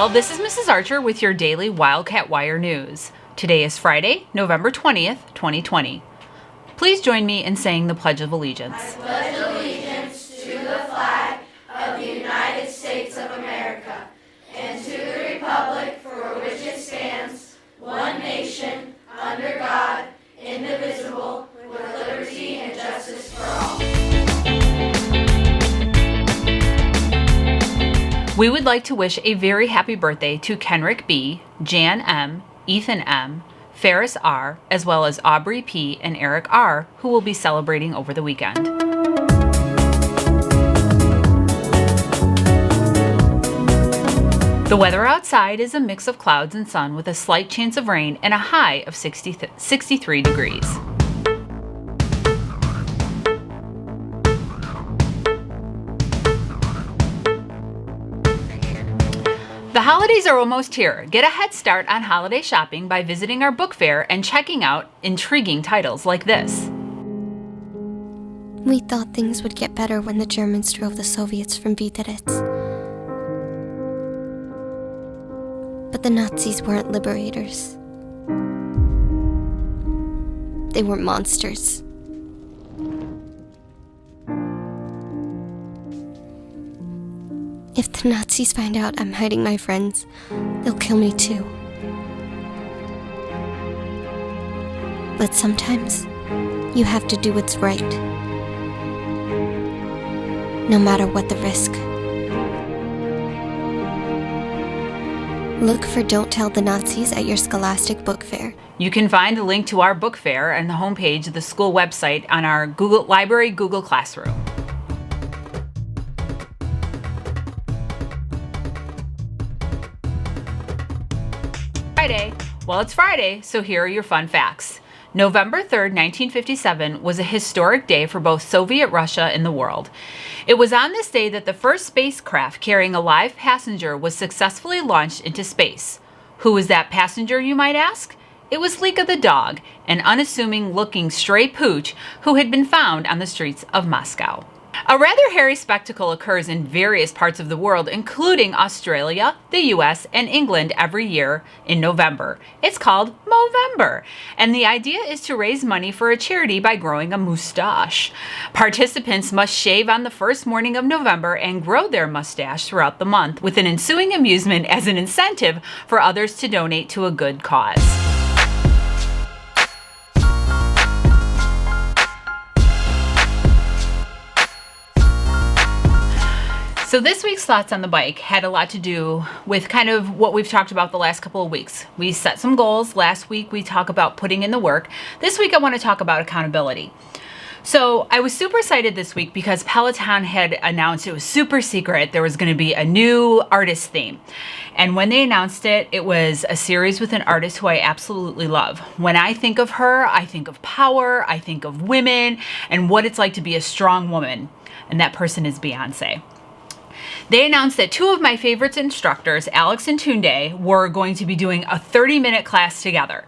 Well, this is Mrs. Archer with your daily Wildcat Wire news. Today is Friday, November 20th, 2020. Please join me in saying the Pledge of Allegiance. I pledge allegiance to the flag of the United States of America and to the republic for which it stands, one nation, under God, indivisible, with liberty and justice for all. We would like to wish a very happy birthday to Kenrick B., Jan M., Ethan M., Ferris R., as well as Aubrey P. and Eric R., who will be celebrating over the weekend. The weather outside is a mix of clouds and sun with a slight chance of rain and a high of 63 degrees. The holidays are almost here. Get a head start on holiday shopping by visiting our book fair and checking out intriguing titles like this. We thought things would get better when the Germans drove the Soviets from Biederitz. But the Nazis weren't liberators. They were monsters. If the Nazis find out I'm hiding my friends, they'll kill me too. But sometimes, you have to do what's right. No matter what the risk. Look for Don't Tell the Nazis at your Scholastic Book Fair. You can find the link to our book fair on the homepage of the school website on our Library Google Classroom. Friday. Well, it's Friday, so here are your fun facts. November 3rd, 1957 was a historic day for both Soviet Russia and the world. It was on this day that the first spacecraft carrying a live passenger was successfully launched into space. Who was that passenger, you might ask? It was Lika the dog, an unassuming-looking stray pooch who had been found on the streets of Moscow. A rather hairy spectacle occurs in various parts of the world, including Australia, the US, and England every year in November. It's called Movember, and the idea is to raise money for a charity by growing a moustache. Participants must shave on the first morning of November and grow their mustache throughout the month, with an ensuing amusement as an incentive for others to donate to a good cause. So this week's Thoughts on the Bike had a lot to do with kind of what we've talked about the last couple of weeks. We set some goals. Last week we talked about putting in the work. This week I want to talk about accountability. So I was super excited this week because Peloton had announced, it was super secret, there was going to be a new artist theme. And when they announced it, it was a series with an artist who I absolutely love. When I think of her, I think of power, I think of women, and what it's like to be a strong woman. And that person is Beyonce. They announced that two of my favorite instructors, Alex and Tunde, were going to be doing a 30-minute class together.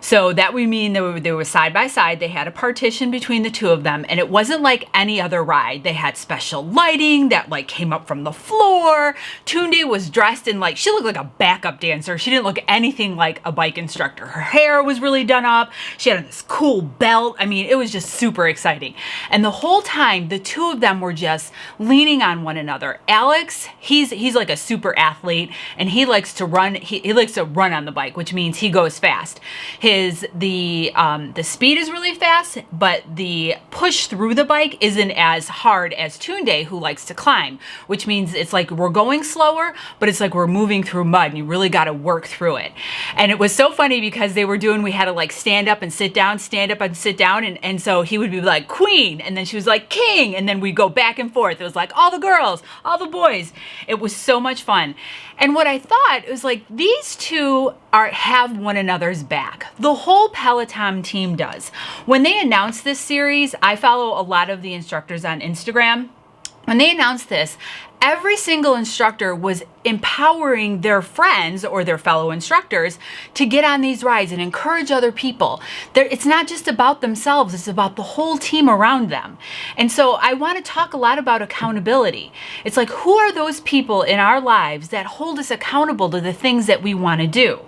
So that would mean they were side by side. They had a partition between the two of them, and it wasn't like any other ride. They had special lighting that like came up from the floor. Tunde was dressed in she looked like a backup dancer. She didn't look anything like a bike instructor. Her hair was really done up. She had this cool belt. I mean, it was just super exciting. And the whole time, the two of them were just leaning on one another. Alex, he's like a super athlete, and he likes to run. He likes to run on the bike, which means he goes fast. The speed is really fast, but the push through the bike isn't as hard as Tunde, who likes to climb, which means it's like we're going slower, but it's like we're moving through mud, and you really got to work through it. And it was so funny because we had to stand up and sit down, and so he would be like, queen, and then she was like, king, and then we'd go back and forth. It was like all the girls, all the boys. It was so much fun. And what I thought was these two have one another's back. The whole Peloton team does. When they announced this series, I follow a lot of the instructors on Instagram. When they announced this, every single instructor was empowering their friends or their fellow instructors to get on these rides and encourage other people. It's not just about themselves, it's about the whole team around them. And so I want to talk a lot about accountability. It's like, who are those people in our lives that hold us accountable to the things that we want to do?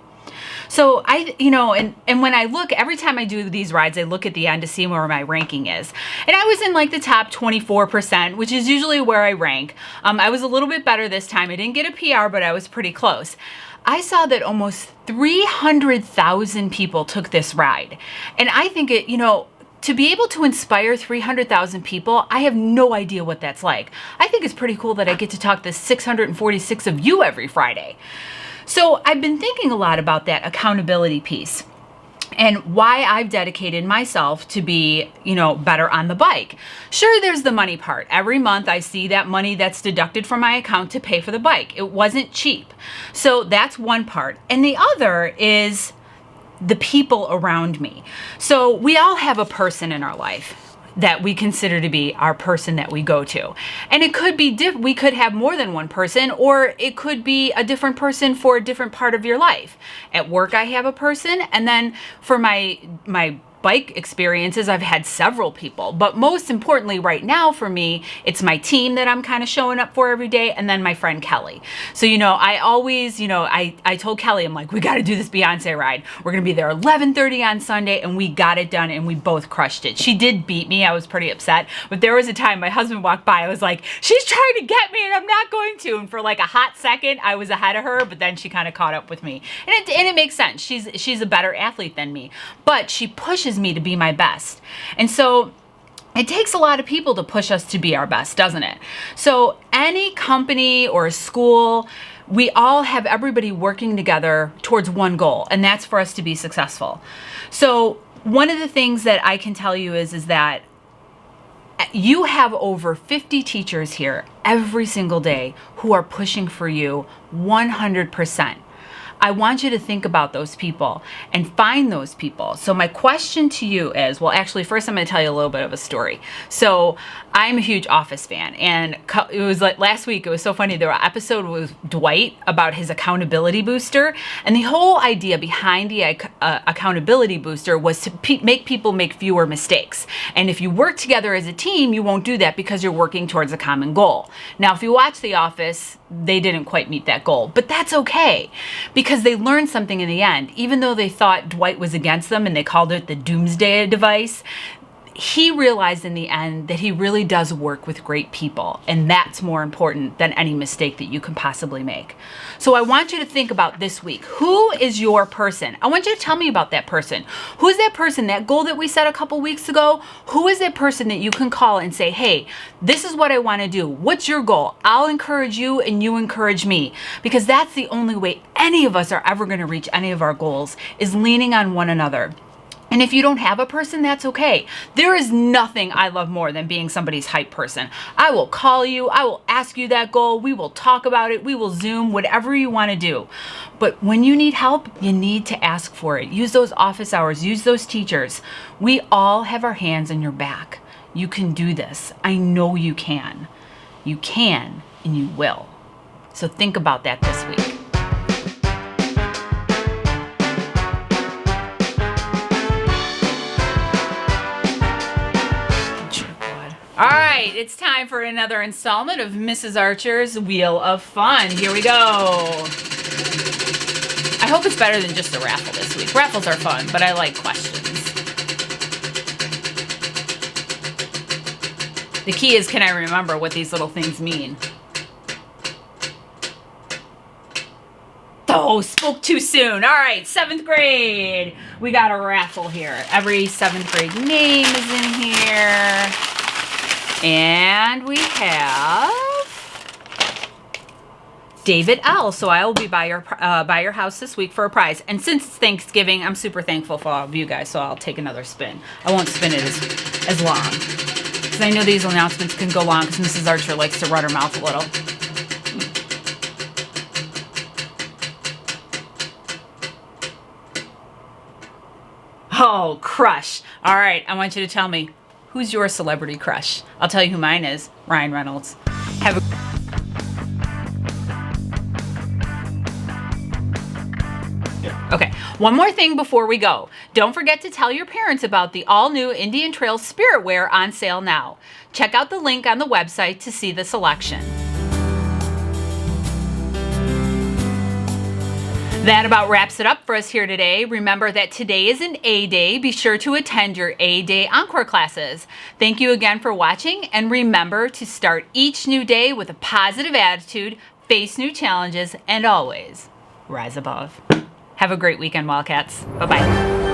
So and when I look, every time I do these rides, I look at the end to see where my ranking is. And I was in like the top 24%, which is usually where I rank. I was a little bit better this time. I didn't get a PR, but I was pretty close. I saw that almost 300,000 people took this ride. And I think to be able to inspire 300,000 people, I have no idea what that's like. I think it's pretty cool that I get to talk to 646 of you every Friday. So I've been thinking a lot about that accountability piece and why I've dedicated myself to be, better on the bike. Sure, there's the money part. Every month I see that money that's deducted from my account to pay for the bike. It wasn't cheap. So that's one part. And the other is the people around me. So we all have a person in our life that we consider to be our person that we go to. And it could be, we could have more than one person, or it could be a different person for a different part of your life. At work, I have a person, and then for my bike experiences, I've had several people. But most importantly right now for me, it's my team that I'm kind of showing up for every day, and then my friend Kelly. So, I always, I told Kelly, I'm like, we got to do this Beyonce ride. We're going to be there 11:30 on Sunday, and we got it done, and we both crushed it. She did beat me. I was pretty upset. But there was a time my husband walked by. I was like, she's trying to get me, and I'm not going to. And for like a hot second, I was ahead of her, but then she kind of caught up with me. And it makes sense. She's a better athlete than me. But she pushes me to be my best. And so it takes a lot of people to push us to be our best, doesn't it? So any company or school, we all have everybody working together towards one goal, and that's for us to be successful. So one of the things that I can tell you is that you have over 50 teachers here every single day who are pushing for you 100%. I want you to think about those people and find those people. So my question to you is, well, actually, first I'm going to tell you a little bit of a story. So I'm a huge Office fan, and it was like last week, it was so funny. There was an episode with Dwight about his accountability booster, and the whole idea behind the accountability booster was to make people make fewer mistakes. And if you work together as a team, you won't do that because you're working towards a common goal. Now, if you watch The Office, they didn't quite meet that goal, but that's okay because they learned something in the end. Even though they thought Dwight was against them and they called it the doomsday device, he realized in the end that he really does work with great people, and that's more important than any mistake that you can possibly make. So I want you to think about this week. Who is your person? I want you to tell me about that person. Who is that person, that goal that we set a couple weeks ago? Who is that person that you can call and say, hey, this is what I want to do. What's your goal? I'll encourage you and you encourage me, because that's the only way any of us are ever going to reach any of our goals, is leaning on one another. And if you don't have a person, that's okay. There is nothing I love more than being somebody's hype person. I will call you. I will ask you that goal. We will talk about it. We will Zoom, whatever you want to do. But when you need help, you need to ask for it. Use those office hours. Use those teachers. We all have our hands on your back. You can do this. I know you can. You can, and you will. So think about that this week. All right, it's time for another installment of Mrs. Archer's Wheel of Fun. Here we go. I hope it's better than just a raffle this week. Raffles are fun, but I like questions. The key is, can I remember what these little things mean? Oh, spoke too soon. All right, 7th grade. We got a raffle here. Every 7th grade name is in here. And we have David L. So I will be by your house this week for a prize. And since it's Thanksgiving, I'm super thankful for all of you guys, so I'll take another spin. I won't spin it as long, because I know these announcements can go long, because Mrs. Archer likes to run her mouth a little. Oh, crush. All right, I want you to tell me, who's your celebrity crush? I'll tell you who mine is. Ryan Reynolds. Have a One more thing before we go. Don't forget to tell your parents about the all-new Indian Trails Spirit Wear on sale now. Check out the link on the website to see the selection. That about wraps it up for us here today. Remember that today is an A Day. Be sure to attend your A Day Encore classes. Thank you again for watching, and remember to start each new day with a positive attitude, face new challenges, and always rise above. Have a great weekend, Wildcats. Bye-bye.